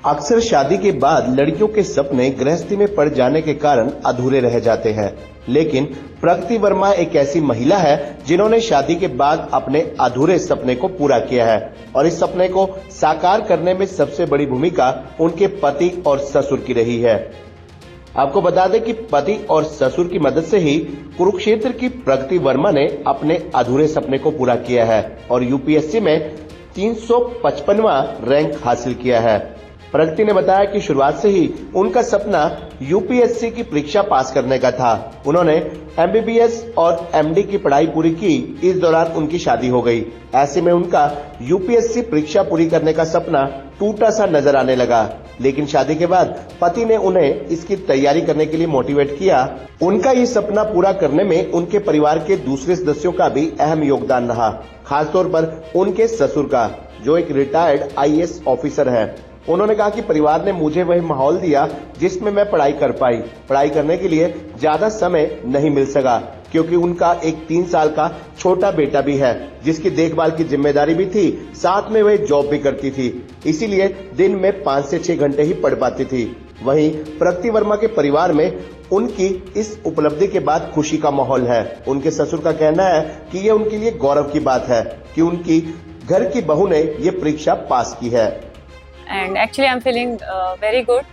अक्सर शादी के बाद लड़कियों के सपने गृहस्थी में पड़ जाने के कारण अधूरे रह जाते हैं, लेकिन प्रगति वर्मा एक ऐसी महिला है जिन्होंने शादी के बाद अपने अधूरे सपने को पूरा किया है और इस सपने को साकार करने में सबसे बड़ी भूमिका उनके पति और ससुर की रही है। आपको बता दें कि पति और ससुर की मदद से ही कुरुक्षेत्र की प्रगति वर्मा ने अपने अधूरे सपने को पूरा किया है और यूपीएससी में 355वां रैंक हासिल किया है। प्रगति ने बताया कि शुरुआत से ही उनका सपना यूपीएससी की परीक्षा पास करने का था। उन्होंने एमबीबीएस और एमडी की पढ़ाई पूरी की। इस दौरान उनकी शादी हो गई। ऐसे में उनका यूपीएससी परीक्षा पूरी करने का सपना टूटा सा नजर आने लगा, लेकिन शादी के बाद पति ने उन्हें इसकी तैयारी करने के लिए मोटिवेट किया। उनका ये सपना पूरा करने में उनके परिवार के दूसरे सदस्यों का भी अहम योगदान रहा, खासतौर पर उनके ससुर का, जो एक रिटायर्ड आईएएस ऑफिसर है। उन्होंने कहा कि परिवार ने मुझे वह माहौल दिया जिसमें मैं पढ़ाई कर पाई। पढ़ाई करने के लिए ज्यादा समय नहीं मिल सका क्योंकि उनका एक 3 साल का छोटा बेटा भी है जिसकी देखभाल की जिम्मेदारी भी थी, साथ में वह जॉब भी करती थी, इसीलिए दिन में 5 से 6 घंटे ही पढ़ पाती थी। वहीं प्रगति वर्मा के परिवार में उनकी इस उपलब्धि के बाद खुशी का माहौल है। उनके ससुर का कहना है कि ये उनके लिए गौरव की बात है कि उनकी घर की बहू ने ये परीक्षा पास की है। And actually I am feeling very good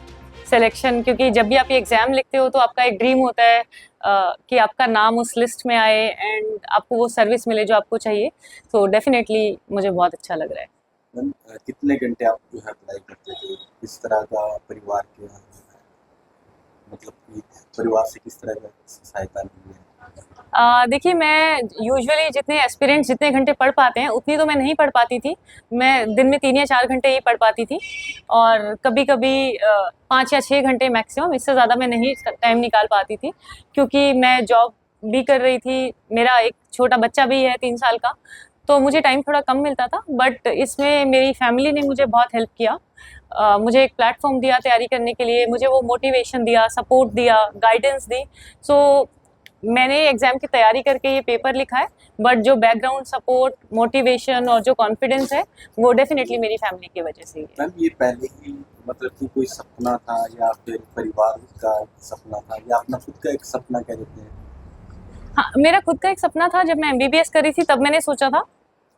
selection, क्योंकि जब भी आप ये एग्जाम लिखते हो तो आपका एक ड्रीम होता है कि आपका नाम उस लिस्ट में आए एंड आपको वो सर्विस मिले जो आपको चाहिए। तो डेफिनेटली मुझे बहुत अच्छा लग रहा है। मैम, कितने घंटे आप जो है पढ़ाई करते थे? किस तरह का परिवार के मतलब कि परिवार से किस तरह का सहायता मिली है? देखिए, मैं यूजुअली जितने एस्पिरेंट्स जितने घंटे पढ़ पाते हैं उतनी तो मैं नहीं पढ़ पाती थी। मैं दिन में 3 या 4 घंटे ही पढ़ पाती थी और कभी-कभी 5 या 6 घंटे मैक्सिमम, इससे ज़्यादा मैं नहीं टाइम निकाल पाती थी क्योंकि मैं जॉब भी कर रही थी। मेरा एक छोटा बच्चा भी है 3 साल का, तो मुझे टाइम थोड़ा कम मिलता था। बट इसमें मेरी फैमिली ने मुझे बहुत हेल्प किया। मुझे एक प्लेटफॉर्म दिया तैयारी करने के लिए, मुझे वो मोटिवेशन दिया, सपोर्ट दिया, गाइडेंस दी। सो मैंने एग्जाम की तैयारी करके ये पेपर लिखा है, बट जो बैकग्राउंड सपोर्ट, मोटिवेशन और जो कॉन्फिडेंस है वो डेफिनेटली मेरी फैमिली की वजह से ही है। मैम, ये पहले ही मतलब कि कोई सपना था या फिर परिवार का सपना था या अपना खुद का एक सपना कह देते हैं? हाँ, मेरा खुद का एक सपना था। जब मैं एमबीबीएस कर रही थी तब मैंने सोचा था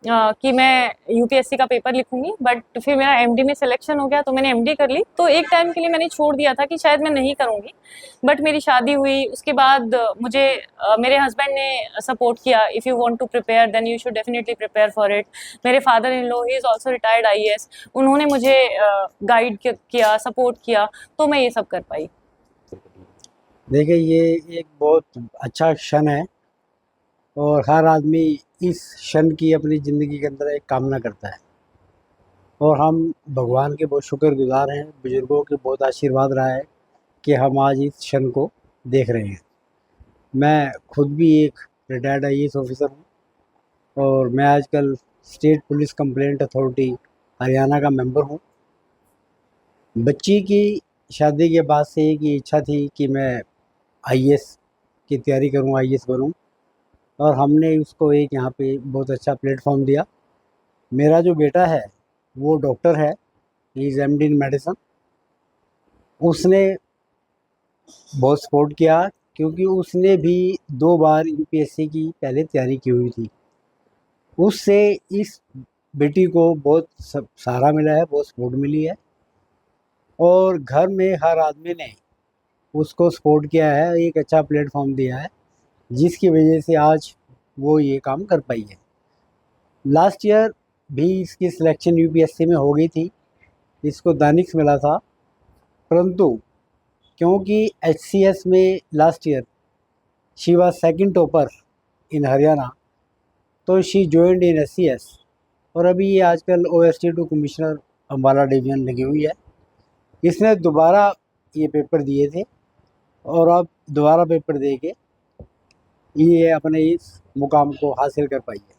कि मैं यूपीएससी का पेपर लिखूंगी, बट फिर मेरा एमडी में सिलेक्शन हो गया तो मैंने एमडी कर ली। तो एक टाइम के लिए मैंने छोड़ दिया था कि शायद मैं नहीं करूंगी, बट मेरी शादी हुई। उसके बाद मुझे मेरे हस्बैंड ने सपोर्ट किया, if you want to prepare then you should definitely prepare for it. मेरे father in law, he is also retired IAS, उन्होंने मुझे गाइड किया, सपोर्ट किया, तो मैं ये सब कर पाई। देखिए, ये एक बहुत अच्छा क्षण है और हर आदमी इस क्षण की अपनी ज़िंदगी के अंदर एक कामना करता है और हम भगवान के बहुत शुक्रगुजार हैं। बुजुर्गों के बहुत आशीर्वाद रहा है कि हम आज इस क्षण को देख रहे हैं। मैं खुद भी एक रिटायर्ड आईएएस ऑफिसर हूँ और मैं आजकल state police complaint authority Haryana का मेंबर हूँ। बच्ची की शादी के बाद से एक ही इच्छा थी कि मैं आईएएस की तैयारी करूँ, आईएएस बनूँ, और हमने उसको एक यहाँ पे बहुत अच्छा प्लेटफॉर्म दिया। मेरा जो बेटा है वो डॉक्टर है, he is MD in medicine. उसने बहुत सपोर्ट किया क्योंकि उसने भी 2 बार यूपीएससी की पहले तैयारी की हुई थी। उससे इस बेटी को बहुत सहारा मिला है, बहुत सपोर्ट मिली है और घर में हर आदमी ने उसको सपोर्ट किया है, एक अच्छा प्लेटफॉर्म दिया है जिसकी वजह से आज वो ये काम कर पाई है। लास्ट ईयर भी इसकी सिलेक्शन यूपीएससी में हो गई थी, इसको दानिश मिला था, परंतु क्योंकि एचसीएस में last year she was second topper in Haryana, तो शी जॉइंड इन एचसीएस और अभी ये आजकल OST2 कमिश्नर अम्बाला डिवीजन लगी हुई है। इसने दोबारा ये पेपर दिए थे और अब दोबारा पेपर दे के ये अपने इस मुकाम को हासिल कर पाई है।